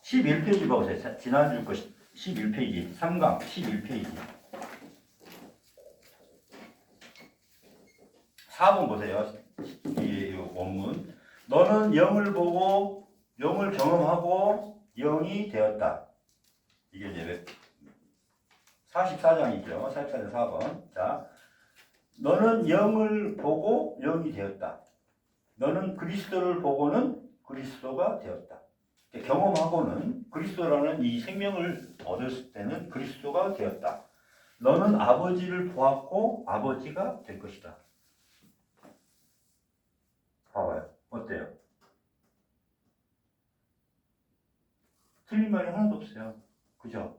11페이지 보세요. 지난주 거 11페이지, 3강 11페이지. 4번 보세요. 이 원문. 너는 0을 보고 0을 경험하고 0이 되었다. 이게 이제 44장이죠. 44장 4번. 자, 너는 0을 보고 0이 되었다. 너는 그리스도를 보고는 그리스도가 되었다. 경험하고는 그리스도라는 이 생명을 얻었을 때는 그리스도가 되었다. 너는 아버지를 보았고 아버지가 될 것이다. 봐봐요. 어때요? 틀린 말이 하나도 없어요. 그죠?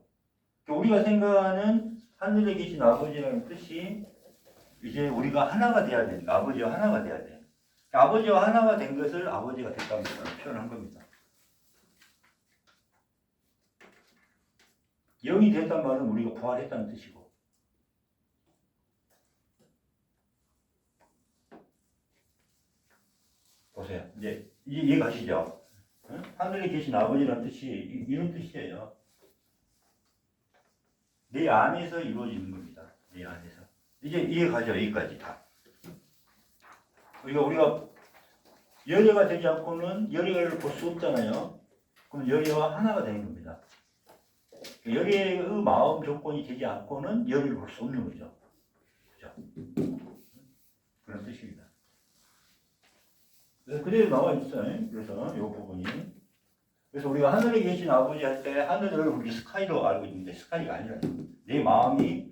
우리가 생각하는 하늘에 계신 아버지라는 뜻이 이제 우리가 하나가 돼야 된다. 아버지와 하나가 돼야 돼. 아버지와 하나가 된 것을 아버지가 됐다고 표현한 겁니다. 영이 됐단 말은 우리가 부활했다는 뜻이고. 보세요. 이제 이해 가시죠? 응? 하늘에 계신 아버지라는 뜻이 이런 뜻이에요. 내 안에서 이루어지는 겁니다. 내 안에서. 이제 이해 가죠? 여기까지 다. 우리가 열애가 되지 않고는 열애를 볼 수 없잖아요. 그럼 열애와 하나가 되는 겁니다. 열애의 마음 조건이 되지 않고는 열애를 볼 수 없는 거죠. 그죠? 그런 뜻입니다. 그래서 그대로 나와 있어요. 그래서 이 부분이. 그래서 우리가 하늘에 계신 아버지 할 때 하늘을 우리 스카이로 알고 있는데 스카이가 아니라 내 마음이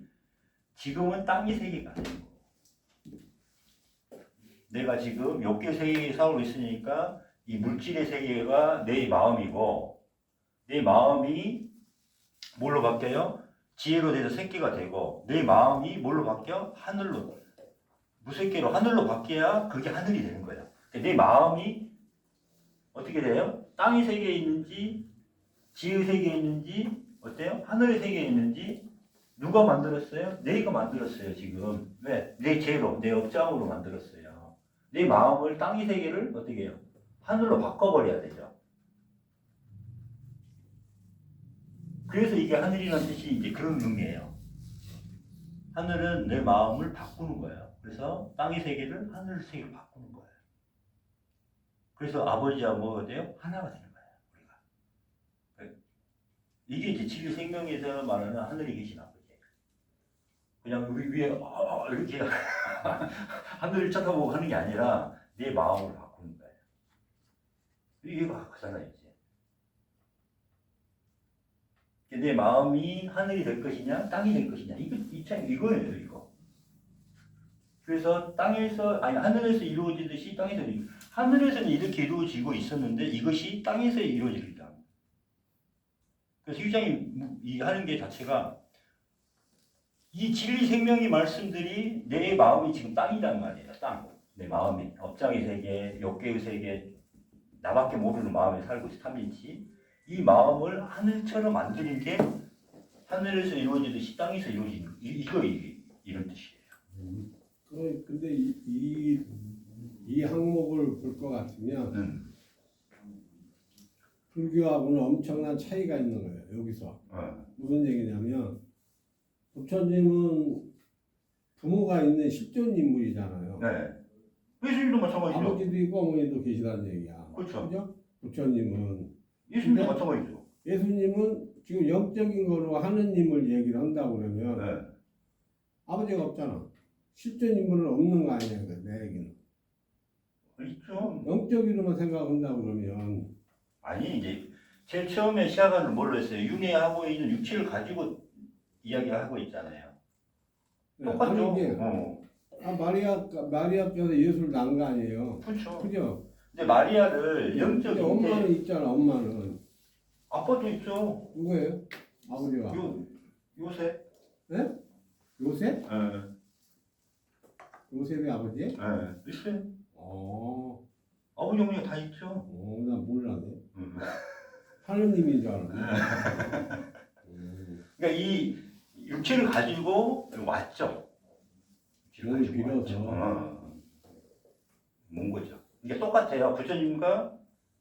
지금은 땅의 세계가 아니고 내가 지금 욕계 세계에 살고 있으니까 이 물질의 세계가 내 마음이고 내 마음이 뭘로 바뀌어요? 지혜로 돼서 새끼가 되고 내 마음이 뭘로 바뀌어? 하늘로 무새끼로 하늘로 바뀌어야 그게 하늘이 되는 거야. 내 마음이 어떻게 돼요? 땅의 세계에 있는지 지의 세계에 있는지 어때요? 하늘의 세계에 있는지 누가 만들었어요? 내가 만들었어요. 지금 왜? 내 죄로 내 업장으로 만들었어요. 내 마음을 땅의 세계를 어떻게 해요? 하늘로 바꿔버려야 되죠. 그래서 이게 하늘이라는 뜻이 이제 그런 의미예요. 하늘은 내 마음을 바꾸는 거예요. 그래서 땅의 세계를 하늘 세계로 바꾸는 거예요. 그래서 아버지와 뭐가 돼요? 하나가 되는 거예요. 우리가. 이게 이제 진리 생명에서 말하는 하늘에 계신 아버지. 그냥 우리 위에 이렇게 하늘을 쳐다보고 하는 게 아니라 내 마음을 바꾸는 거예요. 이해가 가잖아요, 이제. 내 마음이 하늘이 될 것이냐, 땅이 될 것이냐. 이거예요, 이거. 그래서 하늘에서 이루어지듯이 땅에서 하늘에서는 이렇게 이루어지고 있었는데 이것이 땅에서 이루어집니다. 그래서 유장이 하는 게 자체가 이 진리 생명의 말씀들이 내 마음이 지금 땅이란 말이에요. 땅. 내 마음이 업장의 세계, 욕계의 세계, 나밖에 모르는 마음에 살고 있어. 탐진치. 이 마음을 하늘처럼 만드는 게 하늘에서 이루어지듯이 땅에서 이루어지는 이런 뜻이에요. 근데 이 항목을 볼 것 같으면 불교하고는 엄청난 차이가 있는 거예요. 여기서 무슨 얘기냐면 부처님은 부모가 있는 실존 인물이잖아요. 네. 예수님도 마찬가지죠. 아버지도 있고 어머니도 계시다는 얘기야. 그렇죠. 그죠? 부처님은 예수님도 마찬가지죠. 예수님은 지금 영적인 거로 하느님을 얘기를 한다고 그러면 네. 아버지가 없잖아. 실존 인물은 없는 거 아니야, 내 얘기는. 있죠. 영적으로만 생각한다고 그러면 아니 이제 제일 처음에 시작하는 뭘로 했어요? 윤회하고 있는 육체를 가지고 이야기를 하고 있잖아요. 똑같죠. 마리아께서 예수를 낳은 거 아니에요. 그렇죠. 그죠? 근데 마리아를 영적인 엄마는 있잖아. 엄마는 아빠도 있죠. 누구예요? 아버지가. 요셉. 네? 요셉? 네. 요셉의 아버지? 네. 있어요. 아버지 어머니가 다 있죠. 나 몰라네. 하느님인 줄 알았네. 그러니까 이 육체를 가지고 왔죠. 몸을 빌어서. 뭔 거죠. 이게 똑같아요. 부처님과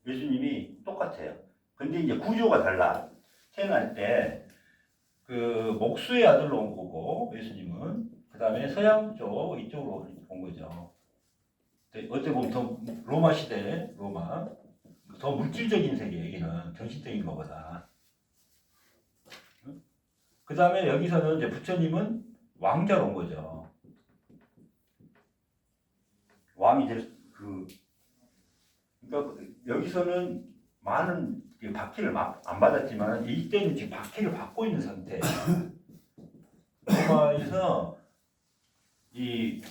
예수님이 똑같아요. 근데 이제 구조가 달라. 태어날 때 그 목수의 아들로 온 거고 예수님은 그 다음에 서양 쪽 이쪽으로 온 거죠. 어떻게 보면 더 로마 시대 로마 더 물질적인 세계 여기는 정신적인 것보다. 그 다음에 여기서는 이제 부처님은 왕자로 온 거죠. 왕이 그러니까 여기서는 많은 박해를 안 받았지만 이때는 지금 박해를 받고 있는 상태예요. 로마에서 이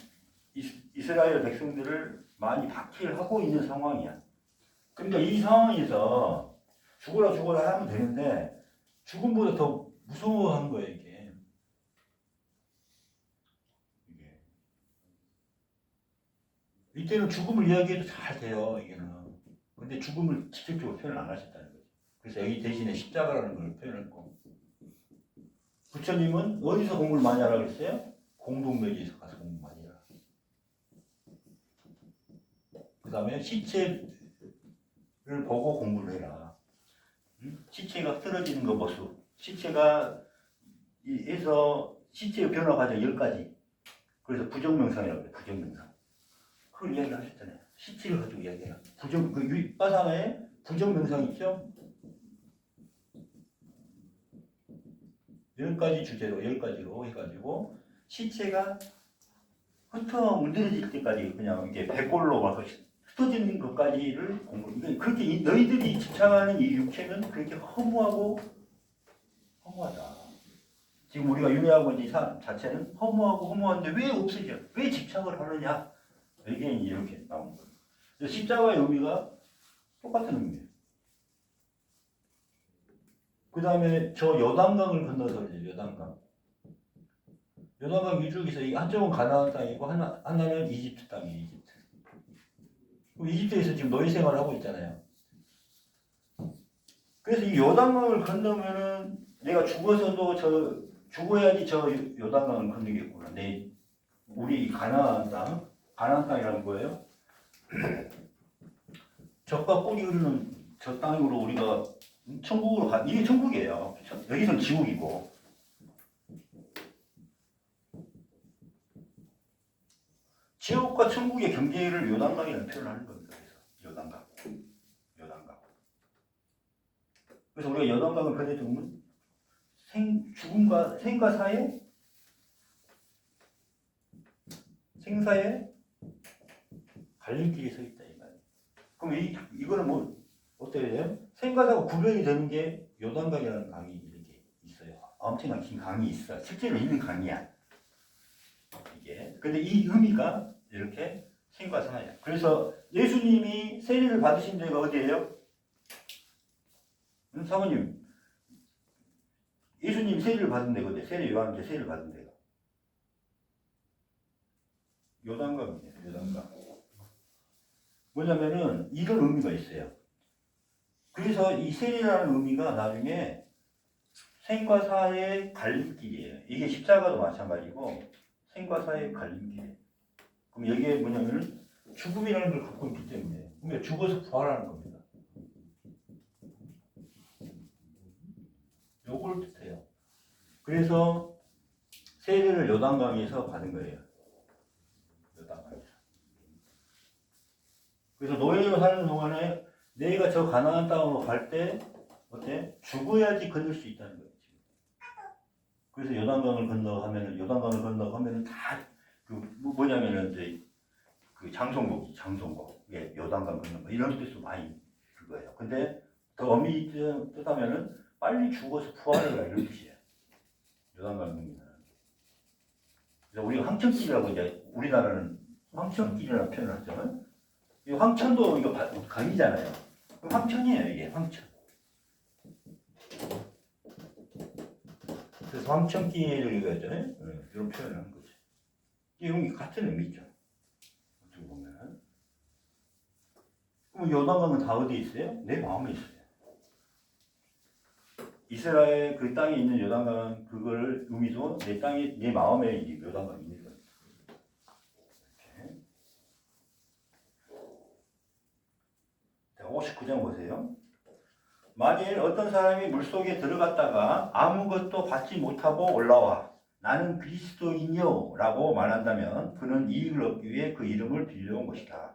이스라엘 백성들을 많이 박해를 하고 있는 상황이야. 그러니까 이 상황에서 죽어라 하면 되는데 죽음보다 더 무서워하는 거예요 이게. 이때는 죽음을 이야기해도 잘 돼요 이게는. 근데 죽음을 직접적으로 표현 안 하셨다는 거죠. 그래서 여기 대신에 십자가라는 걸 표현했고, 부처님은 어디서 공부를 많이 하라 그랬어요? 공동묘지에서 가서 공부 많이 해라. 그 다음에 시체를 보고 공부를 해라. 시체가 쓰러지는 거 모습, 시체가 에서 시체의 변화 과정 10가지. 그래서 부정명상이라고 해요. 부정명상. 그걸 이야기를 하셨잖아요. 시체를 가지고 이야기해라. 그 윗바상에 부정명상 있죠? 10가지 주제로 10가지로 해가지고 시체가 흩어 문드러질 때까지 그냥 이게 백골로 와서 흩어지는 것까지를 공부. 그러니까 그렇게 너희들이 집착하는 이 육체는 그렇게 허무하다. 지금 우리가 윤회하고 있는 삶 자체는 허무한데 왜 없어져? 왜 집착을 하느냐? 이게 이렇게 나오는 거예요. 십자가의 의미가 똑같은 의미예요. 그 다음에 저 요단강을 건너서 이제 요단강 위쪽에서 이 한쪽은 가나안 땅이고 하나는 이집트 땅이에요. 이집트. 이집트에서 지금 노예 생활을 하고 있잖아요. 그래서 이 요단강을 건너면은 내가 죽어서도 죽어야지 저 요단강을 건너겠구나. 우리 가나안 땅이라는 거예요. 젖과 꿀이 흐르는 저 땅으로 우리가 천국으로 이게 천국이에요. 여기서는 지옥이고. 지옥과 천국의 경계를 요단강이라는 표현을 하는 겁니다. 그래서 요단강. 그래서 우리가 요단강을 건너면 생과 사의 생사의 갈림길이 서 있다 이 말이에요. 그럼 이거는 뭐 어떻게 돼요? 생과 사가 구별이 되는 게 요단강이라는 강이 이렇게 있어요. 엄청난 긴 강이 있어. 실제로 있는 강이야. 이게. 근데 이 의미가 이렇게 생과 사야. 그래서 예수님이 세례를 받으신 데가 어디예요? 사모님, 예수님 세례를 받은 데가 어디예요? 요한한테 세례를 받은 데가. 요단강이에요. 요단강. 뭐냐면은 이런 의미가 있어요. 그래서 이 세례라는 의미가 나중에 생과 사의 갈림길이에요. 이게 십자가도 마찬가지고 생과 사의 갈림길이에요. 그럼 여기에 뭐냐면은 죽음이라는 걸 갖고 있기 때문에 그러니까 죽어서 부활하는 겁니다. 요걸 뜻해요. 그래서 세례를 요단강에서 받은 거예요. 요단강에서. 그래서 노예로 사는 동안에 내가 저 가나안 땅으로 갈 때 어때? 죽어야지 건널 수 있다는 거예요. 지금. 그래서 요단강을 건너가면은 다 뭐냐면은 이제 그 장송곡 예, 요단강 건너 이런 뜻도 많이 그거예요. 근데 더 엄밀히 뜻하면은 빨리 죽어서 부활해라 이런 뜻이에요. 요단강 건너는. 그래서 우리가 황천길이라고 이제 우리나라는 황천길이라는 표현을 하죠. 이 황천도 이거 강이잖아요. 황천이에요 이게 황천. 그래서 황천길을 이거죠. 이런 표현을 하는 거죠. 이게 같은 의미죠. 어떻게 보면. 그럼 요단강은 다 어디에 있어요? 내 마음에 있어요. 이스라엘 그 땅에 있는 요단강 그걸 의미도 내 마음에 이 요단강이 있는 거예요. 이렇게. 자, 59장 보세요. 만일 어떤 사람이 물속에 들어갔다가 아무것도 받지 못하고 올라와 나는 그리스도인이요 라고 말한다면 그는 이익을 얻기 위해 그 이름을 빌려온 것이다.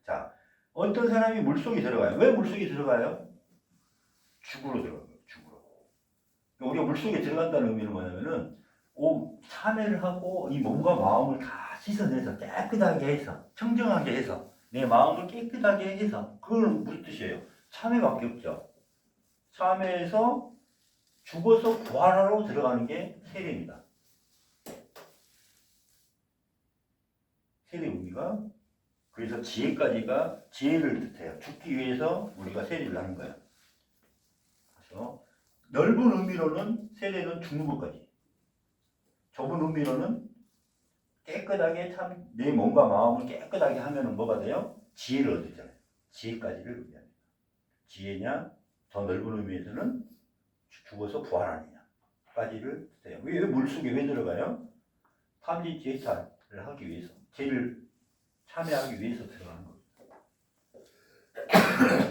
자, 어떤 사람이 물속에 들어가요. 왜 물속에 들어가요? 죽으러 들어가요. 죽으러. 우리가 물속에 들어간다는 의미는 뭐냐면은 참회를 하고 이 몸과 마음을 다 씻어내서 깨끗하게 해서 청정하게 해서 내 마음을 깨끗하게 해서 그건 무슨 뜻이에요? 참회밖에 없죠. 참회해서 죽어서 부활하러 들어가는 게 세례입니다. 세례 의미가 그래서 지혜까지가 지혜를 뜻해요. 죽기 위해서 우리가 세례를 하는 거예요. 그래서 넓은 의미로는 세례는 죽는 것까지. 좁은 의미로는 깨끗하게 참 내 몸과 마음을 깨끗하게 하면은 뭐가 돼요? 지혜를 얻잖아요. 지혜까지를 의미합니다. 지혜냐 더 넓은 의미에서는 죽어서 부활하느냐까지를 뜻해요. 왜 물속에 왜 들어가요? 탐지 제사를 하기 위해서, 죄를 참여하기 위해서 들어가는 겁니다.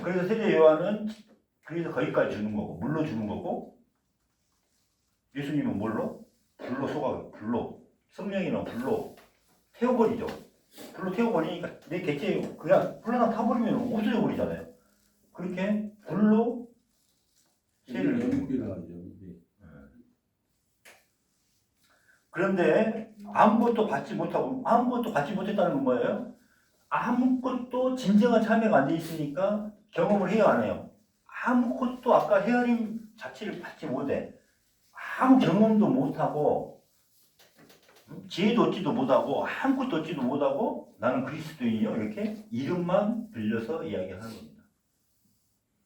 그래서 세례 요한은 그래서 거기까지 주는 거고, 물로 주는 거고, 예수님은 뭘로? 불로 속아요. 불로. 성령이나 불로 태워버리죠. 불로 태워버리니까 내 객체 그냥 불 하나 타버리면 없어져 버리잖아요. 그렇게 불로 세례를 연기를 하죠. 연기. 그런데 아무것도 받지 못하고 아무것도 받지 못했다는 건 뭐예요? 아무것도 진정한 참여가 안 돼 있으니까 경험을 해야 안 해요. 아무것도 아까 헤아림 자체를 받지 못해. 아무 경험도 못하고 지혜도 얻지도 못하고 아무것도 얻지도 못하고 나는 그리스도인이요 이렇게 이름만 빌려서 이야기하는 겁니다.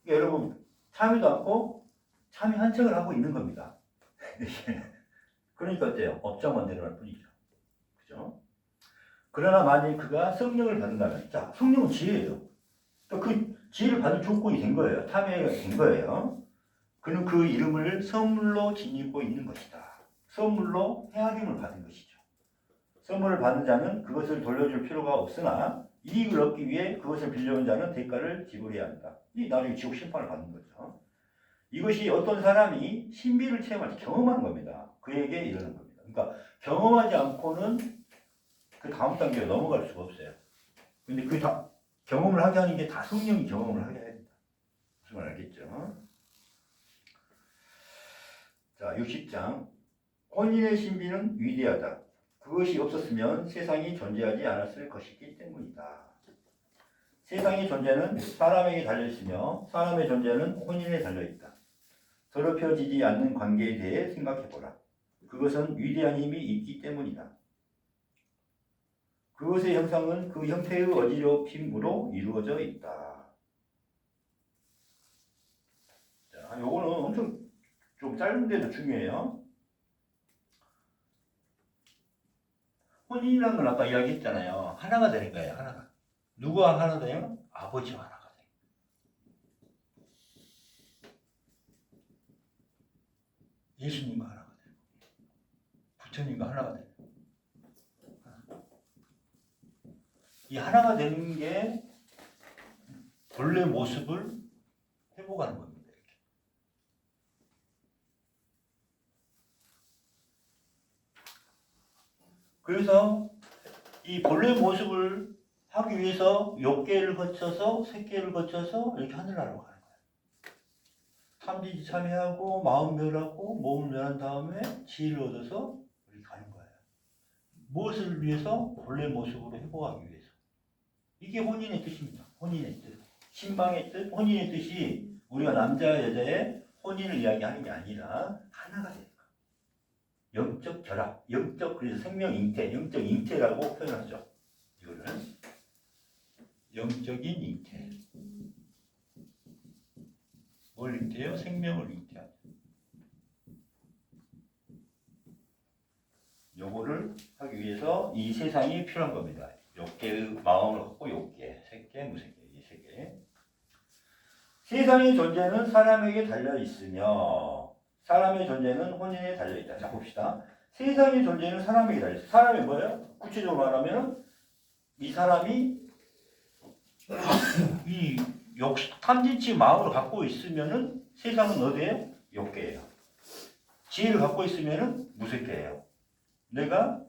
그러니까 여러분 참여도 않고 참여한 척을 하고 있는 겁니다. 그러니까 어때요? 업장만 내려갈 뿐이죠. 그죠? 그러나 만일 그가 성령을 받는다면, 자, 성령은 지혜예요. 그러니까 그 지혜를 받을 조건이 된 거예요. 탐해가 된 거예요. 그는 그 이름을 선물로 지니고 있는 것이다. 선물로 헤아림을 받은 것이죠. 선물을 받은 자는 그것을 돌려줄 필요가 없으나 이익을 얻기 위해 그것을 빌려온 자는 대가를 지불해야 한다. 이 나중에 지옥 심판을 받는 거죠. 이것이 어떤 사람이 신비를 체험할 때 경험하는 겁니다. 그에게 이러는 겁니다. 그러니까 경험하지 않고는 그 다음 단계로 넘어갈 수가 없어요. 근데 그 경험을 하게 하는 게 다 성령이 경험을 하게 해야 된다. 무슨 말 알겠죠? 자, 60장. 혼인의 신비는 위대하다. 그것이 없었으면 세상이 존재하지 않았을 것이기 때문이다. 세상의 존재는 사람에게 달려있으며 사람의 존재는 혼인에 달려있다. 더럽혀지지 않는 관계에 대해 생각해보라. 그것은 위대한 힘이 있기 때문이다. 그것의 형상은 그 형태의 어지럽힘으로 이루어져 있다. 자, 요거는 엄청 좀 짧은데도 중요해요. 혼인이라는 건 아까 이야기했잖아요. 하나가 되는 거예요. 하나가. 누구와 하나 돼요? 아버지와 하나가 돼요. 예수님과 하나가 돼요. 부처님과 하나가 돼요. 이 하나가 되는 게 본래 모습을 회복하는 겁니다. 이렇게. 그래서 이 본래 모습을 하기 위해서 6개를 거쳐서 3개를 거쳐서 이렇게 하늘나라로 가는 거예요. 탐지지 참여하고 마음 멸하고 몸을 멸한 다음에 지혜를 얻어서 이렇게 가는 거예요. 무엇을 위해서? 본래 모습으로 회복하기 위해서. 이게 혼인의 뜻입니다. 혼인의 뜻. 신방의 뜻, 혼인의 뜻이 우리가 남자 여자의 혼인을 이야기하는 게 아니라 하나가 되는 거예요. 영적 결합, 영적 그래서 생명 잉태, 영적 잉태라고 표현하죠. 이거를 영적인 잉태. 뭘 잉태해요? 생명을 잉태하죠. 요거를 하기 위해서 이 세상이 필요한 겁니다. 6개의 마음을 갖고 6개, 3개, 무슨 개, 이 3개. 세상의 존재는 사람에게 달려 있으며 사람의 존재는 혼인에 달려 있다. 자 봅시다. 세상의 존재는 사람에게 달려 있어. 사람이 뭐예요? 구체적으로 말하면 이 사람이 이 탐진치 마음을 갖고 있으면은 세상은 어디에요? 욕계예요. 지혜를 갖고 있으면은 무색계예요. 내가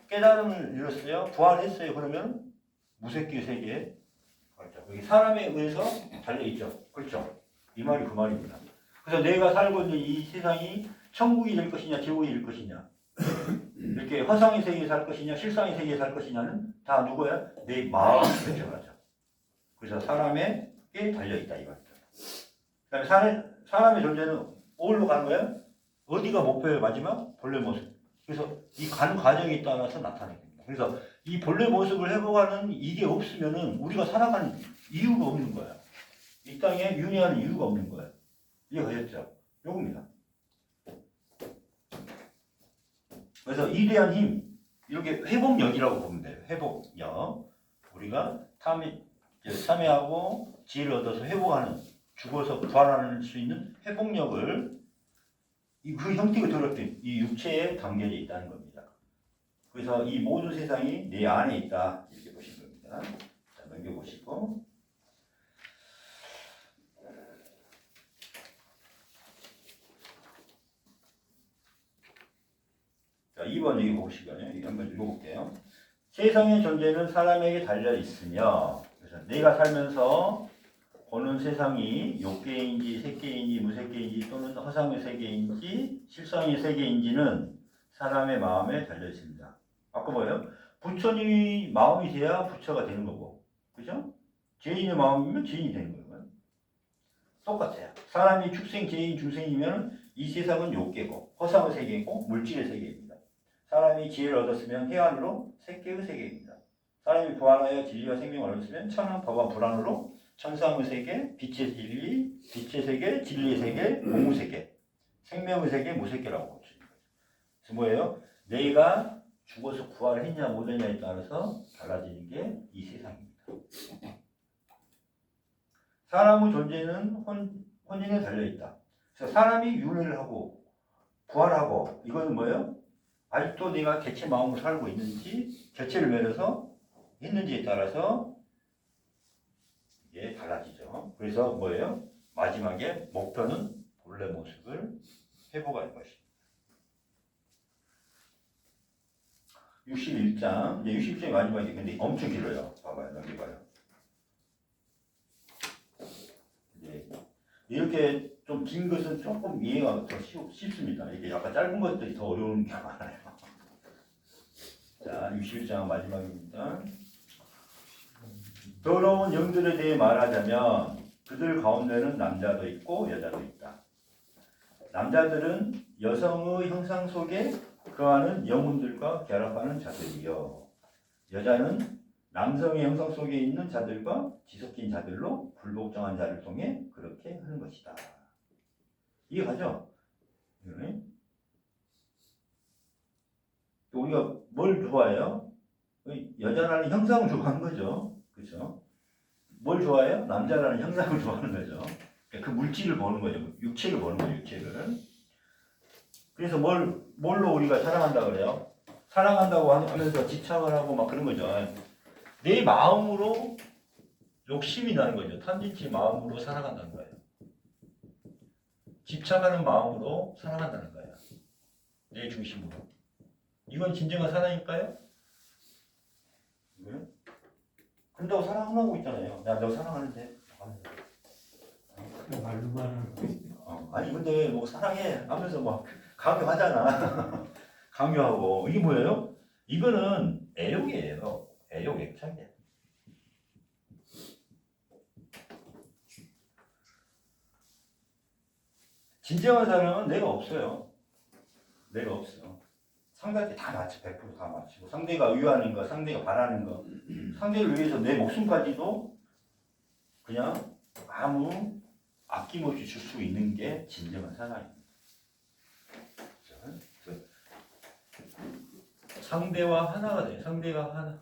깨달음을 이뤘어요. 부활했어요. 그러면 무색계 세계에 그렇죠. 여기 사람에 의해서 달려있죠. 그렇죠. 이 말이 그 말입니다. 그래서 내가 살고 있는 이 세상이 천국이 될 것이냐 지옥이 될 것이냐 이렇게 허상의 세계에 살 것이냐 실상의 세계에 살 것이냐는 다 누구야? 내 마음이 결정하죠. 그래서 사람에게 달려있다 이 말이죠. 그다음에 사람의 존재는 어디로 가는 거야? 어디가 목표예요? 마지막 본래 모습. 그래서 이 가는 과정에 따라서 나타나게 됩니다. 그래서 이 본래 모습을 회복하는 이게 없으면은 우리가 살아가는 이유가 없는 거야. 이 땅에 윤회하는 이유가 없는 거야. 이해가셨죠? 요겁니다. 그래서 이대한 힘, 이렇게 회복력이라고 보면 돼요. 회복력. 우리가 참회하고 지혜를 얻어서 회복하는, 죽어서 부활할 수 있는 회복력을 그 형태가 더럽힌 이 육체에 담겨져 있다는 겁니다. 그래서 이 모든 세상이 내 안에 있다 이렇게 보시는 겁니다. 자, 넘겨보시고 자 2번 여기 보시고요. 여기 한번 읽어볼게요. 세상의 존재는 사람에게 달려 있으며 그래서 내가 살면서 보는 세상이 욕계인지 색계인지 무색계인지 또는 허상의 세계인지 실상의 세계인지는 사람의 마음에 달려 있습니다. 아까 뭐예요? 부처님이 마음이 돼야 부처가 되는 거고, 그죠? 죄인의 마음이면 죄인이 되는 거예요. 똑같아요. 사람이 축생, 죄인, 중생이면 이 세상은 욕계고, 허상의 세계이고, 물질의 세계입니다. 사람이 지혜를 얻었으면 해안으로 색계의 세계입니다. 사람이 부활하여 진리와 생명을 얻었으면 천한 법과 불안으로 천상의 세계, 빛의 진리, 빛의 세계, 진리의 세계, 공의 세계, 생명의 세계, 무색계라고 볼 수 있는 거죠. 그래서 뭐예요? 내가 죽어서 부활했냐 못했냐에 따라서 달라지는 게 이 세상입니다. 사람의 존재는 혼인에 달려있다. 그래서 사람이 윤회를 하고 부활하고 이거는 뭐예요? 아직도 내가 개체 마음으로 살고 있는지 개체를 맺어서 했는지에 따라서 이게 달라지죠. 그래서 뭐예요? 마지막에 목표는 본래 모습을 회복하는 것입니다. 61장, 이제 61장이 마지막에 근데 엄청 길어요. 봐봐요, 넘겨봐요. 이렇게 좀 긴 것은 조금 이해가 더 쉽습니다. 이게 약간 짧은 것들이 더 어려운 게 많아요. 자, 61장 마지막입니다. 더러운 영들에 대해 말하자면 그들 가운데는 남자도 있고 여자도 있다. 남자들은 여성의 형상 속에 거하는 영혼들과 결합하는 자들이요. 여자는 남성의 형상 속에 있는 자들과 뒤섞인 자들로 불복종한 자를 통해 그렇게 하는 것이다. 이해가죠? 네. 우리가 뭘 좋아해요? 여자라는 형상을 좋아하는 거죠. 그렇죠? 뭘 좋아해요? 남자라는 형상을 좋아하는 거죠. 그 물질을 보는 거죠. 육체를 보는 거죠. 육체를. 그래서 뭘로 우리가 사랑한다 그래요? 사랑한다고 하면서 집착을 하고 막 그런 거죠. 내 마음으로 욕심이 나는 거죠. 탐진치 마음으로 사랑한다는 거예요. 집착하는 마음으로 사랑한다는 거예요. 내 중심으로. 이건 진정한 사랑일까요? 왜? 그런다고 사랑하고 있잖아요. 야, 너 사랑하는데. 말로만 아니 근데 뭐 사랑해 하면서 막 강요하잖아. 강요하고 이게 뭐예요? 이거는 애욕이에요. 애욕 액착이에요. 진정한 사랑은 내가 없어요. 내가 없어. 상대한테 다 맞춰, 100%다 맞추고 상대가 위하는 거, 상대가 바라는 거, 상대를 위해서 내 목숨까지도 그냥 아무 아낌없이 줄 수 있는 게 진정한 사랑입니다. 그렇죠? 상대와 하나가 돼요. 상대가 하나.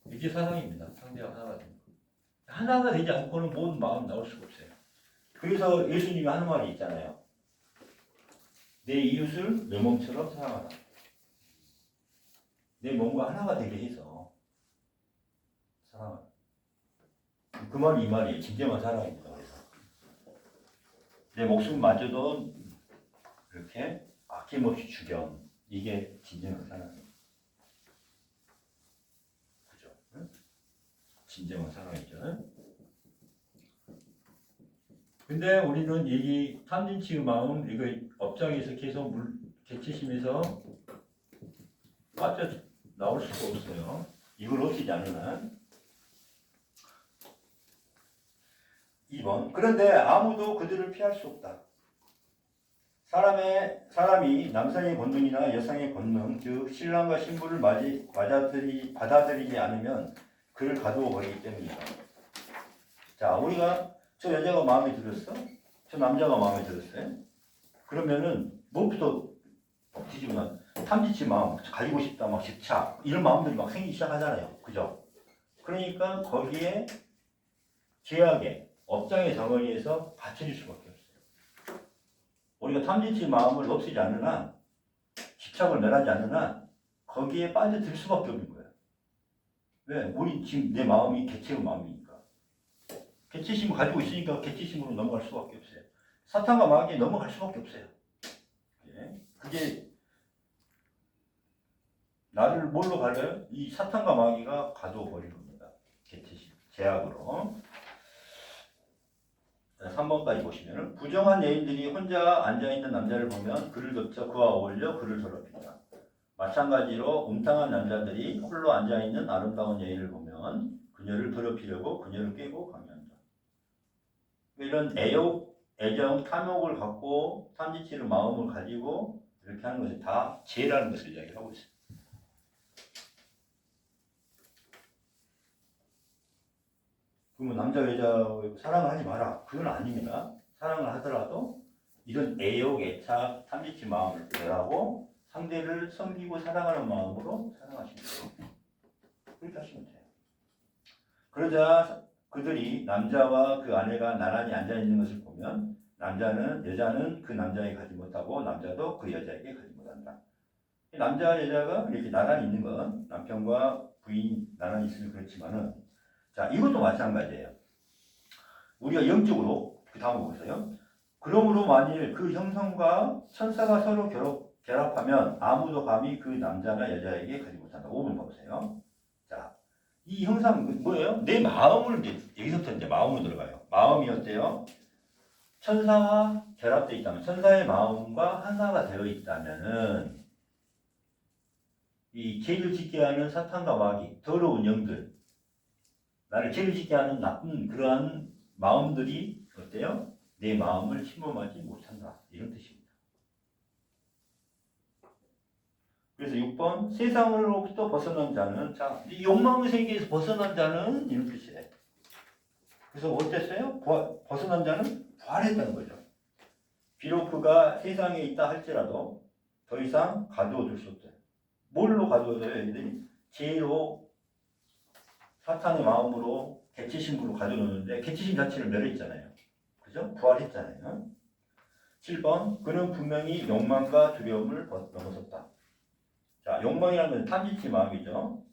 이게 사랑입니다. 상대와 하나가 되는 거. 하나가 되지 않고는 모든 마음 나올 수가 없어요. 그래서 예수님이 하는 말이 있잖아요. 내 이웃을 내 몸처럼 사랑하라. 내 몸과 하나가 되게 해서 사랑하라. 그 말이 이 말이에요. 진정한 사랑입니다. 그래서 내 목숨마저도 이렇게 아낌없이 죽여. 이게 진정한 사랑이에요. 그죠? 응? 진정한 사랑이죠. 근데 우리는 이 탐진치의 마음, 이거 업장에서 계속 개체심에서 빠져 나올 수가 없어요. 이걸 없애지 않는 한. 2번. 그런데 아무도 그들을 피할 수 없다. 사람이 남성의 본능이나 여성의 본능, 즉 신랑과 신부를 받아들이지 않으면 그를 가두어 버리기 때문이다. 자, 우리가 저 여자가 마음에 들었어? 저 남자가 마음에 들었어요? 그러면은 무엇부터 뒤집어놔? 탐지치 마음, 가지고 싶다, 막 집착 이런 마음들이 막 생기기 시작하잖아요. 그죠? 그러니까 거기에 제약의 업장의 덩어리에서 받쳐질 수밖에 없어요. 우리가 탐지치 마음을 없애지 않는 한, 집착을 멸하지 않는 한 거기에 빠져들 수밖에 없는 거예요. 왜? 우리 지금 내 마음이 개체의 마음이니까. 개체심을 가지고 있으니까 개체심으로 넘어갈 수밖에 없어요. 사탄과 마귀에 넘어갈 수밖에 없어요. 예? 그게 나를 뭘로 갈려요? 이 사탄과 마귀가 가두어 버린 겁니다. 개체심, 제약으로. 3번까지 보시면 부정한 여인들이 혼자 앉아있는 남자를 보면 그를 덮쳐 그와 어울려 그를 더럽힌다. 마찬가지로 음탕한 남자들이 홀로 앉아있는 아름다운 여인을 보면 그녀를 더럽히려고 그녀를 꿰고 강요한다. 이런 애욕, 애정, 탐욕을 갖고 탐지치를 마음을 가지고 이렇게 하는 것이 다 죄라는 것을 이야기하고 있습니다. 그러면 남자 여자 사랑을 하지 마라. 그건 아닙니다. 사랑을 하더라도 이런 애욕, 애착, 탐지치 마음을 배하고 상대를 섬기고 사랑하는 마음으로 사랑하시면 돼요. 그렇게 하시면 돼요. 그러자 그들이 남자와 그 아내가 나란히 앉아 있는 것을 보면 여자는 그 남자에게 가지 못하고 남자도 그 여자에게 가지 못한다. 남자 여자가 이렇게 나란히 있는 건 남편과 부인 나란히 있으면 그렇지만은 자 이것도 마찬가지예요. 우리가 영적으로 그 다음 보세요. 그러므로 만일 그 형성과 천사가 서로 결합하면 아무도 감히 그 남자나 여자에게 가지 못한다. 5번 봐보세요. 자, 이 형상 뭐예요? 내 마음을 이제 여기서부터 이제 마음으로 들어가요. 마음이 어때요? 천사와 결합되어 있다면, 천사의 마음과 하나가 되어 있다면은 이 죄를 짓게 하는 사탄과 마귀, 더러운 영들, 나를 죄를 짓게 하는 나쁜 그러한 마음들이 어때요? 내 마음을 침범하지 못한다. 이런 뜻입니다. 그래서 6번 세상으로부터 벗어난 자는 자, 이 욕망의 세계에서 벗어난 자는 이런 뜻이에요. 그래서 어땠어요? 벗어난 자는 부활했다는 거죠. 비록 그가 세상에 있다 할지라도 더 이상 가두어둘 수 없어요. 뭘로 가두어둬요? 얘들이 죄로 사탄의 마음으로 개체심으로 가둬놓는데 개체심 자체를 멸했잖아요. 그죠? 부활했잖아요. 7번 그는 분명히 욕망과 두려움을 넘어섰다. 자, 욕망이라는 건 탐지치 마음이죠.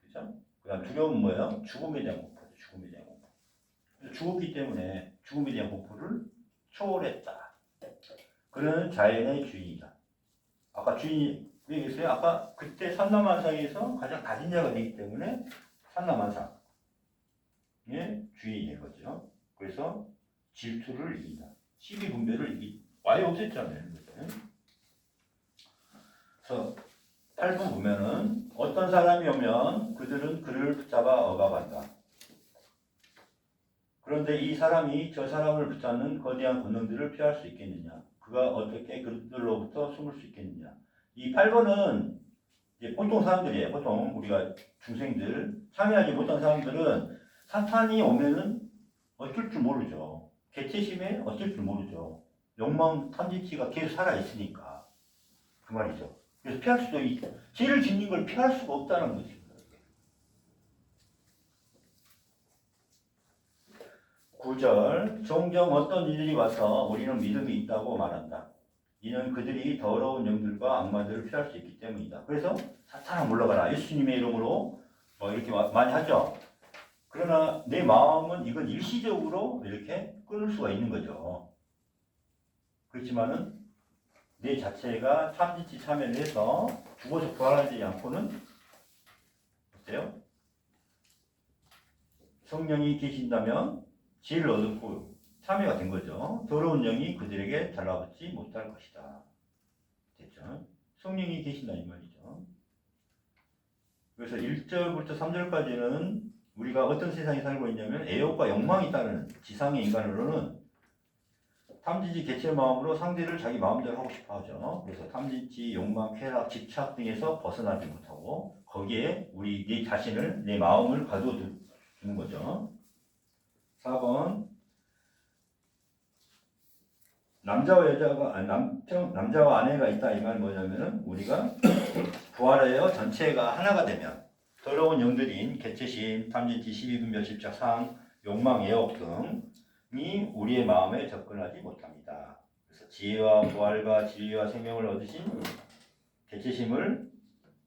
그죠? 그 다음 두려움은 뭐예요? 죽음에 대한 공포죠. 죽음에 대한 공포. 그래서 죽었기 때문에 죽음에 대한 공포를 초월했다. 그는 자연의 주인이다. 아까 주인이 왜 계세요? 아까 그때 산나만상에서 가장 가진 자가 되기 때문에 산나만상의 주인이 된 거죠. 그래서 질투를 이긴다. 시비 분별을 아예 없앴잖아요. 그래서 8번 보면은 어떤 사람이 오면 그들은 그를 붙잡아 억압한다. 그런데 이 사람이 저 사람을 붙잡는 거대한 권능들을 피할 수 있겠느냐? 그가 어떻게 그들로부터 숨을 수 있겠느냐? 이 8번은 이제 보통 사람들이에요. 보통 우리가 중생들 참여하지 못한 사람들은 사탄이 오면은 어쩔 줄 모르죠. 개체심에 어쩔 줄 모르죠. 욕망 탐지치가 계속 살아 있으니까 그 말이죠. 그래서 피할 수도 있고 죄를 짓는 걸 피할 수가 없다는 거죠. 9절 종종 어떤 이들이 와서 우리는 믿음이 있다고 말한다. 이는 그들이 더러운 영들과 악마들을 피할 수 있기 때문이다. 그래서 사탄아 물러가라. 예수님의 이름으로 뭐 이렇게 많이 하죠. 그러나 내 마음은 이건 일시적으로 이렇게 끊을 수가 있는 거죠. 그렇지만은 내 자체가 참지치 참여를 해서 죽어서 부활하지 않고는 어때요? 성령이 계신다면 지혜를 얻고 참여가 된 거죠. 더러운 영이 그들에게 달라붙지 못할 것이다. 됐죠? 성령이 계신다 이 말이죠. 그래서 1절부터 3절까지는 우리가 어떤 세상에 살고 있냐면 애욕과 욕망이 따르는 지상의 인간으로는 탐진치 개체 마음으로 상대를 자기 마음대로 하고 싶어 하죠. 그래서 탐진치, 욕망, 쾌락, 집착 등에서 벗어나지 못하고 거기에 우리 내 자신을, 내 마음을 가둬두는 거죠. 4번 남자와 여자가 아니 남자와 아내가 있다 이 말은 뭐냐면은 우리가 부활하여 전체가 하나가 되면 더러운 영들인 개체심, 탐진치, 시비분별, 집착, 상, 욕망, 애욕 등이 우리의 마음에 접근하지 못합니다. 그래서 지혜와 부활과 진리와 생명을 얻으신 개체심을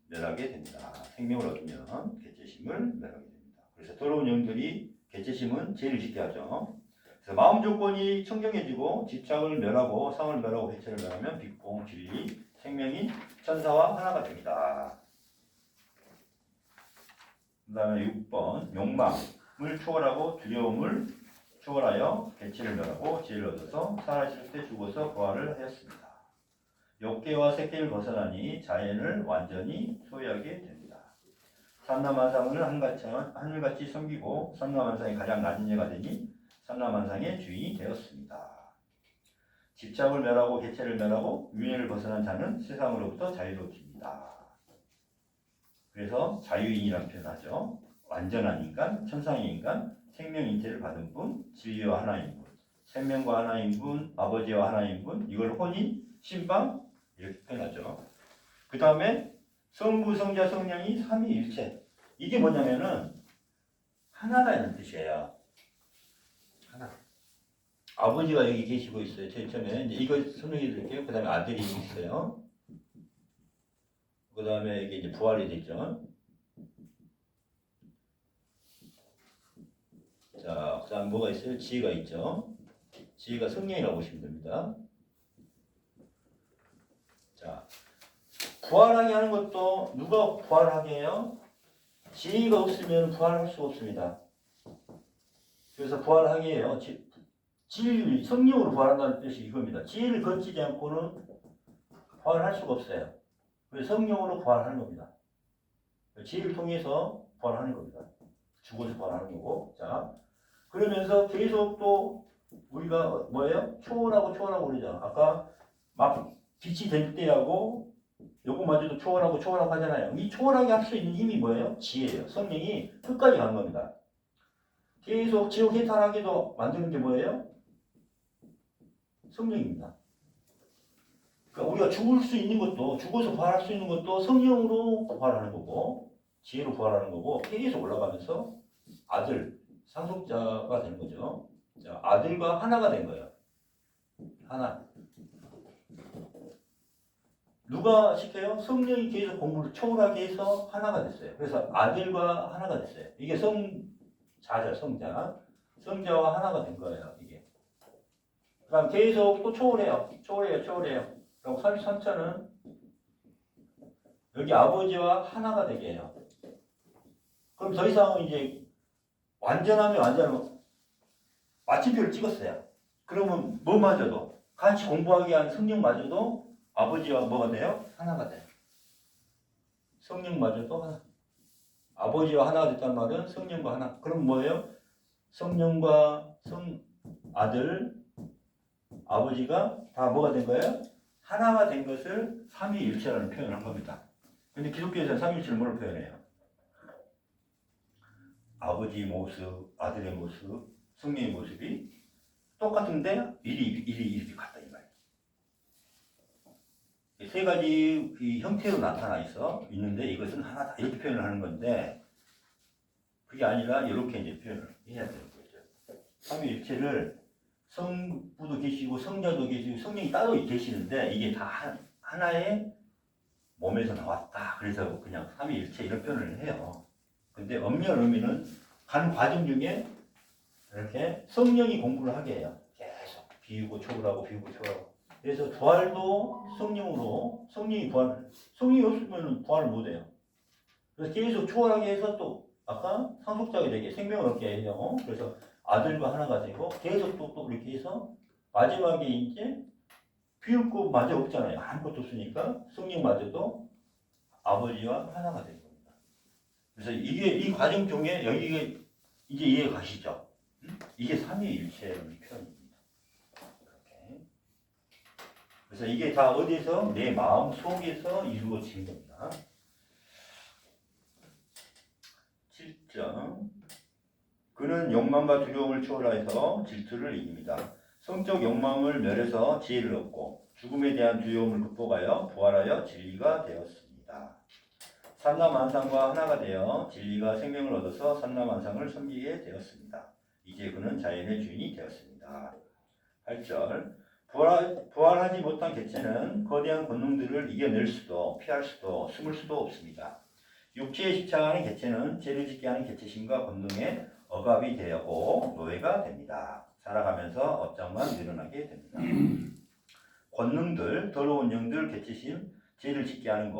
멸하게 됩니다. 생명을 얻으면 개체심을 멸하게 됩니다. 그래서 더러운 영들이 개체심은 죄를 짓게 하죠. 그래서 마음 조건이 청정해지고 집착을 멸하고 상을 멸하고 개체를 멸하면 빛공, 진리, 생명이 천사와 하나가 됩니다. 그 다음에 6번 욕망을 초월하고 두려움을 초월하여 개체를 멸하고 지혜를 얻어서 살아있을 때 죽어서 부활을 하였습니다. 욕계와 색계를 벗어나니 자연을 완전히 소유하게 됩니다. 삼라만상을 하늘같이 섬기고 삼라만상이 가장 낮은 예가 되니 삼라만상의 주인이 되었습니다. 집착을 멸하고 개체를 멸하고 유행을 벗어난 자는 세상으로부터 자유로워집니다. 그래서 자유인이라는 표현하죠. 완전한 인간, 천상의 인간, 생명 인체를 받은 분, 진리와 하나인 분, 생명과 하나인 분, 아버지와 하나인 분, 이걸 혼인, 신방 이렇게 표현하죠. 그 다음에 성부, 성자, 성령이 삼위일체. 이게 뭐냐면은 하나라는 뜻이에요. 하나. 아버지가 여기 계시고 있어요. 제일 처음에 이거 설명해 드릴게요. 그 다음에 아들이 있어요. 그 다음에 이게 이제 부활이 됐죠. 자, 그 다음 뭐가 있어요? 지혜가 있죠. 지혜가 성령이라고 보시면 됩니다. 자, 부활하게 하는 것도 누가 부활하게 해요? 지혜가 없으면 부활할 수 없습니다. 그래서 부활하게 해요. 진리, 성령으로 부활한다는 뜻이 이겁니다. 지혜를 거치지 않고는 부활할 수가 없어요. 그래서 성령으로 부활하는 겁니다. 지혜를 통해서 부활하는 겁니다. 죽어서 부활하는 거고. 자, 그러면서 계속 또 우리가 뭐예요? 초월하고 그러잖아. 아까 막 빛이 될 때하고 요거마저도 초월하고 하잖아요. 이 초월하게 할 수 있는 힘이 뭐예요? 지혜예요. 성령이 끝까지 가는 겁니다. 계속 지옥 해탈하게도 만드는 게 뭐예요? 성령입니다. 그러니까 우리가 죽을 수 있는 것도, 죽어서 부활할 수 있는 것도 성령으로 부활하는 거고, 지혜로 부활하는 거고, 계속 올라가면서 아들, 상속자가 되는 거죠. 자, 아들과 하나가 된 거예요. 하나. 누가 시켜요? 성령이 계속 공부를 초월하게 해서 하나가 됐어요. 그래서 아들과 하나가 됐어요. 이게 성자죠, 성자. 성자와 하나가 된 거예요, 이게. 그 다음 계속 또 초월해요. 그럼 33차는 여기 아버지와 하나가 되게 해요. 그럼 더 이상은 이제 완전하면 마침표를 찍었어요. 그러면 뭐마저도 같이 공부하게 한 성령마저도 아버지와 뭐가 돼요? 하나가 돼요. 성령마저도 하나. 아버지와 하나가 됐다는 말은 성령과 하나. 그럼 뭐예요? 성령과 아들, 아버지가 다 뭐가 된 거예요? 하나가 된 것을 삼위일체라는 표현을 한 겁니다. 근데 기독교에서는 삼위일체를 뭐로 표현해요? 아버지의 모습, 아들의 모습, 성령의 모습이 똑같은데 일이 이렇게 같다 이 말이에요. 세 가지 형태로 나타나 있는데 이것은 하나다 이렇게 표현을 하는 건데 그게 아니라 이렇게 이제 표현을 해야 되는 거죠. 삼위일체를 성부도 계시고 성자도 계시고 성령이 따로 계시는데 이게 다 하나의 몸에서 나왔다. 그래서 그냥 삼위일체 이런 표현을 해요. 근데 엄밀한 의미는 간 과정 중에 이렇게 성령이 공부를 하게 해요. 계속 비우고 초월하고 비우고 초월하고. 그래서 부활도 성령으로 성령이 없으면 부활을 못해요. 그래서 계속 초월하게 해서 또 아까 상속자가 되게 생명을 얻게 해요. 그래서 아들과 하나가 되고 계속 또 이렇게 해서 마지막에 이제 비울 것마저 없잖아요. 아무것도 없으니까 성령마저도 아버지와 하나가 되는 겁니다. 그래서 이게 이 과정 중에 여기가 이제 이해 가시죠? 이게 삼위일체의 표현입니다. 이렇게. 그래서 이게 다 어디서 내 마음 속에서 이루어진 겁니다. 7점. 그는 욕망과 두려움을 초월해서 질투를 이깁니다. 성적 욕망을 멸해서 지혜를 얻고 죽음에 대한 두려움을 극복하여 부활하여 진리가 되었습니다. 산나만상과 하나가 되어 진리가 생명을 얻어서 산나만상을 섬기게 되었습니다. 이제 그는 자연의 주인이 되었습니다. 8절. 부활하지 못한 개체는 거대한 권능들을 이겨낼 수도 피할 수도 숨을 수도 없습니다. 육체에 집착하는 개체는 죄를 짓게 하는 개체심과 권능에 억압이 되고 노예가 됩니다. 살아가면서 업장만 늘어나게 됩니다. 권능들, 더러운 영들, 개체심, 죄를 짓게 하는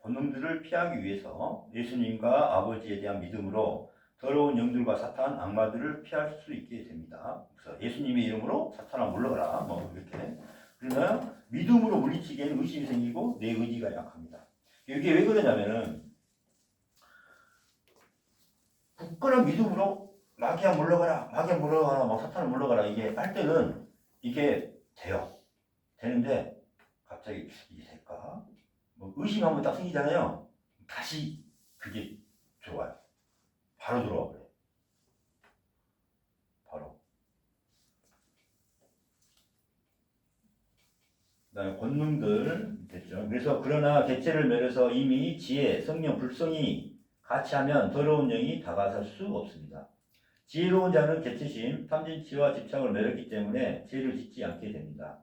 권능들을 피하기 위해서 예수님과 아버지에 대한 믿음으로 더러운 영들과 사탄, 악마들을 피할 수 있게 됩니다. 그래서 예수님의 이름으로 사탄아 물러가라. 뭐 이렇게. 그러나 믿음으로 물리치기에는 의심이 생기고 내 의지가 약합니다. 이게 왜 그러냐면은 굳건한 믿음으로 마귀야 물러가라, 마귀야 물러가라, 막 사탄을 물러가라 이게 할 때는 이게 돼요. 되는데 갑자기 이게 될까? 뭐 의심 한번 딱 생기잖아요. 다시 그게 들어와요. 바로 들어와 그래. 바로. 그다음에 권능들 됐죠. 그래서 그러나 개체를 멸해서 이미 지혜, 성령, 불성이 같이 하면 더러운 영이 다가설 수 없습니다. 지혜로운 자는 개체심, 탐진치와 집착을 멸했기 때문에 죄를 짓지 않게 됩니다.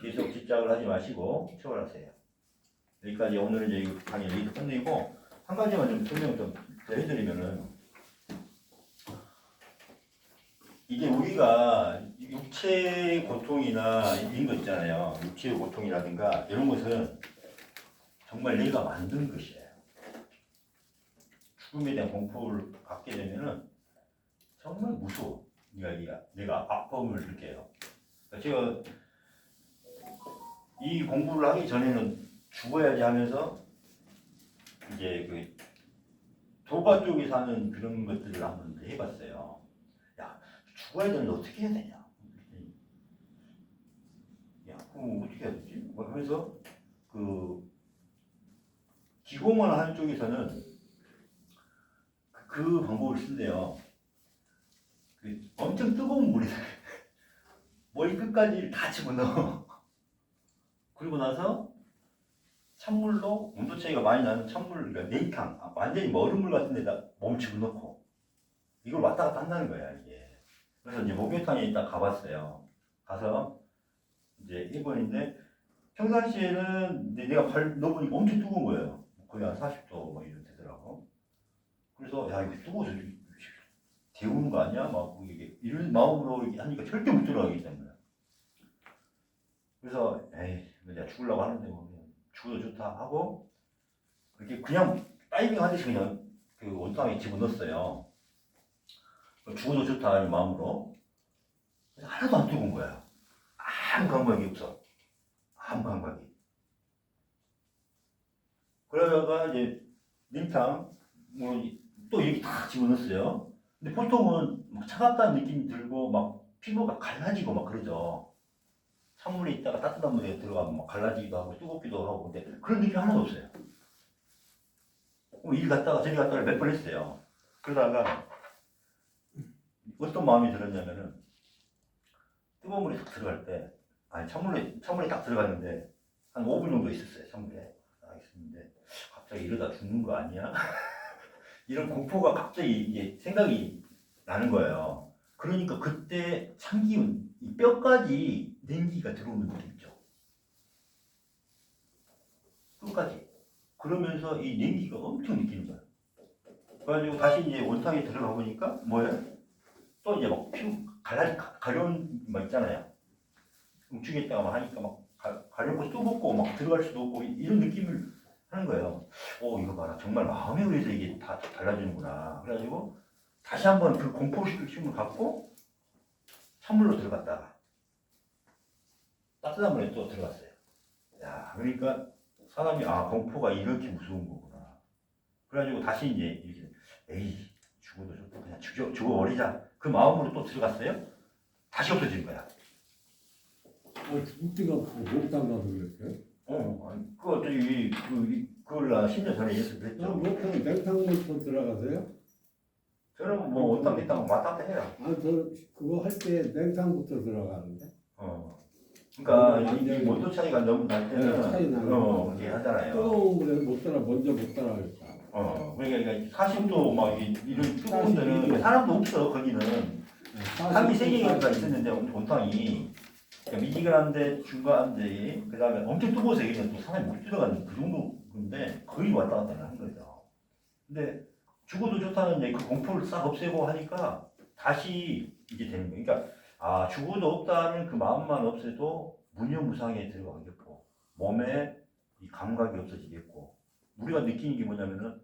계속 집착을 하지 마시고 초월하세요. 여기까지 오늘은 이제 강의 여기서 끝내고 한 가지만 좀 설명 좀 해드리면은 이게 우리가 육체의 고통이나 이런 거 있잖아요. 육체의 고통이라든가 이런 것은 정말 내가 만든 것이에요. 죽음에 대한 공포를 갖게 되면은 정말 무서워. 내가 아픔을 느껴요. 제가 이 공부를 하기 전에는 죽어야지 하면서 이제 그 도바 쪽에 사는 그런 것들을 한번 해봤어요. 야, 죽어야 되는데 어떻게 해야 되냐? 야, 그럼 어떻게 해야 되지? 뭐 하면서 그 기공을 하는 쪽에서는 그 방법을 쓴대요. 그 엄청 뜨거운 물에 머리 끝까지 다 집어넣어. 그리고 나서 찬물로 온도 차이가 많이 나는 찬물, 그러니까 냉탕, 완전히 얼음물 같은 데다 몸을 집어넣고 이걸 왔다 갔다 한다는 거야 이게. 그래서 이제 목욕탕에 일단 가봤어요. 가서 이제 일본인데 평상시에는 내가 발 넣어보니까 엄청 뜨거운 거예요. 거의 한 40도 뭐 이런 되더라고. 그래서 야 이거 뜨거워서 데우는 거 아니야? 막 이게 이런 마음으로 이렇게 하니까 절대 못 들어가기 때문에. 그래서 에이 내가 죽으려고 하는데 뭐 죽어도 좋다 하고 이렇게 그냥 다이빙 하듯이 그냥 그 온탕에 집어넣었어요. 죽어도 좋다 하는 마음으로. 그래서 하나도 안 뜨거운 거야. 아무 감각이 없어. 아무 감각이. 그러다가 이제 냉탕 뭐또 이렇게 다 집어넣었어요. 근데 보통은 막 차갑다는 느낌이 들고 막 피부가 갈라지고 막 그러죠. 찬물에 있다가 따뜻한 물에 들어가면 막 갈라지기도 하고 뜨겁기도 하고 근데 그런 느낌 하나도 없어요. 일 갔다가 저리 갔다가 몇 번 했어요. 그러다가 어떤 마음이 들었냐면은 뜨거운 물에 딱 들어갈 때 아니 찬물에 딱 들어갔는데 한 5분 정도 있었어요. 찬물에 딱 있었는데 갑자기 이러다 죽는 거 아니야? 이런 공포가 갑자기 이게 생각이 나는 거예요. 그러니까 그때 참기운 이 뼈까지 냉기가 들어오는 느낌 있죠. 끝까지. 그러면서 이 냉기가 엄청 느끼는 거예요. 그래가지고 다시 이제 원탕에 들어가 보니까 뭐예요? 또 이제 막 피부 가려운 막 있잖아요. 움츠겠다가 막 하니까 막 가려고 또 먹고 막 들어갈 수도 없고 이런 느낌을 하는 거예요. 이거 봐라. 정말 마음에 의해서 이게 다 달라지는구나. 그래가지고 다시 한번 그 공포심을 갖고 찬물로 들어갔다가 따뜻한 물에 또 들어갔어요. 야, 그러니까 사람이 공포가 이렇게 무서운 거구나. 그래가지고 다시 이제 이렇게 에이 죽어도 좋고 그냥 죽어버리자. 그 마음으로 또 들어갔어요. 다시 없어지는 거야. 죽을 데가 없고 목욕탕 가서 그랬어요? 그거 저기 그걸 나 10년 전에 연습을 했죠. 목욕탕 냉탕부터 들어가세요? 저는 뭐 옷당 뒷당 왔다 갔다 해요. 저 그거 할 때 냉탕부터 들어가는데. 그러니까 이 온도 차이가 너무 날 때는 차이 나요. 이렇게 하잖아요. 뜨거운 물에 먼저 못 따라가겠다. 그러니까 40도 막 이런 뜨거운 데는 사람도 없어 거기는. 한이 3개가 있었는데 온탕이 그러니까 미지근한데 중간한데 그 다음에 엄청 뜨거워서 여기는 또 사람이 못 들어가는 그 정도인데 거의 왔다 갔다 하는 거죠. 근데 죽어도 좋다는 이제 그 공포를 싹 없애고 하니까 다시 이게 되는 거예요. 그러니까 죽어도 없다는 그 마음만 없애도 무념무상에 들어가겠고 몸에 이 감각이 없어지겠고 우리가 느끼는 게 뭐냐면은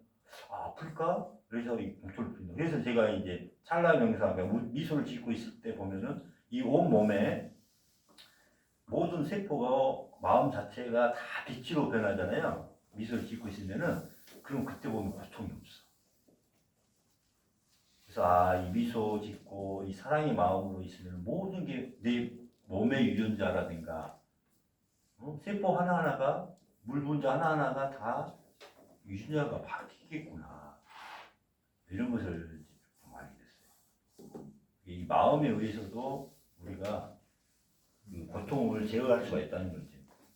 아플까? 그래서 이 공포를 부린다. 그래서 제가 이제 찰나 명상 미소를 짓고 있을 때 보면은 이 온 몸에 모든 세포가 마음 자체가 다 빛으로 변하잖아요. 미소를 짓고 있으면은 그럼 그때 보면 고통이 없어. 그래서 이 미소 짓고 이 사랑의 마음으로 있으면 모든 게 내 몸의 유전자라든가 세포 하나하나가 물 분자 하나하나가 다 유전자가 바뀌겠구나 이런 것을 좀 알게 됐어요. 이 마음에 의해서도 우리가 고통을 제어할 수가 있다는 걸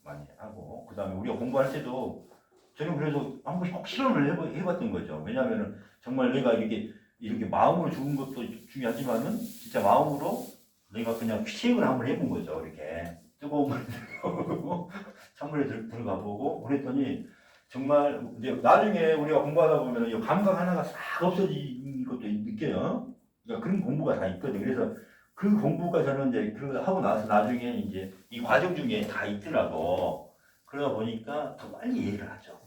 많이 하고 그 다음에 우리가 공부할 때도 저는 그래서 한 번씩 꼭 실험을 해봤던 거죠. 왜냐하면 정말 내가 이렇게 마음으로 죽은 것도 중요하지만은 진짜 마음으로 내가 그냥 체험을 한번 해본 거죠. 이렇게 뜨거운 물에 들어가고 찬물에 들어가 보고 그랬더니 정말 이제 나중에 우리가 공부하다 보면 이 감각 하나가 싹 없어진 것도 느껴요. 그러니까 그런 공부가 다 있거든요. 그래서 그 공부가 저는 이제 그걸 하고 나서 나중에 이제 이 과정 중에 다 있더라고. 그러다 보니까 더 빨리 이해를 하죠.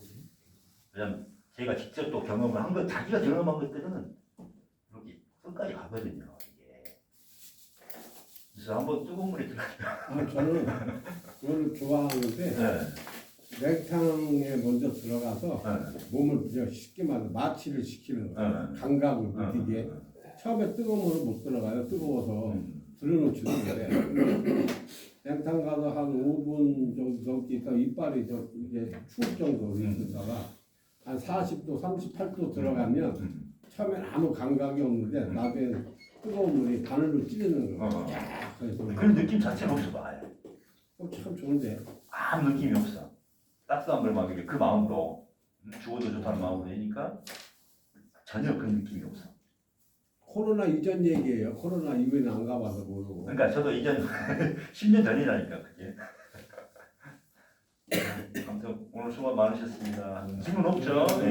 왜냐면 제가 직접 또 경험을 한 것, 자기가 경험한 것들은 이렇게 끝까지 가거든요. 이게. 그래서 한번 뜨거운 물에 들어가면. 저는 그거를 좋아하는데 냉탕에 먼저 들어가서 몸을 그냥 쉽게 말해서 마취를 시키는 거예요. 감각을 느끼게. 처음에 뜨거운 물을 못 들어가요. 뜨거워서 들여놓지도 못해요. 냉탕 가서 한 5분 정도 넘게 있다가 이빨이 이게 추울 정도로 있다가 한 40도, 38도 들어가면 처음엔 아무 감각이 없는데 나중에 뜨거운 물이 바늘로 찌르는 거예요. 그런 느낌 자체가 없어 봐요. 참 좋은데. 아무 느낌이 없어. 따뜻한 물만 그 마음으로 죽어도 좋다는 마음으로 하니까 전혀 그런 느낌이 없어. 코로나 이전 얘기예요. 코로나 이후에는 안 가봐서 모르고. 그러니까 저도 이전 10년 전이라니까 그게. 아무튼 오늘 수고 많으셨습니다. 질문 없죠? 네.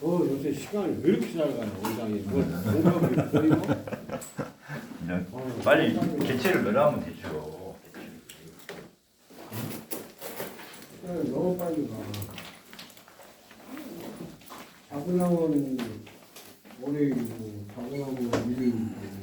요새 시간이 왜 이렇게 잘 가요, 원장님? 공부하고 거의 그냥 빨리 개체를 넣으면 되죠. 너무 빨리 가. 자구나온 올해이고 자구나온 일요일이고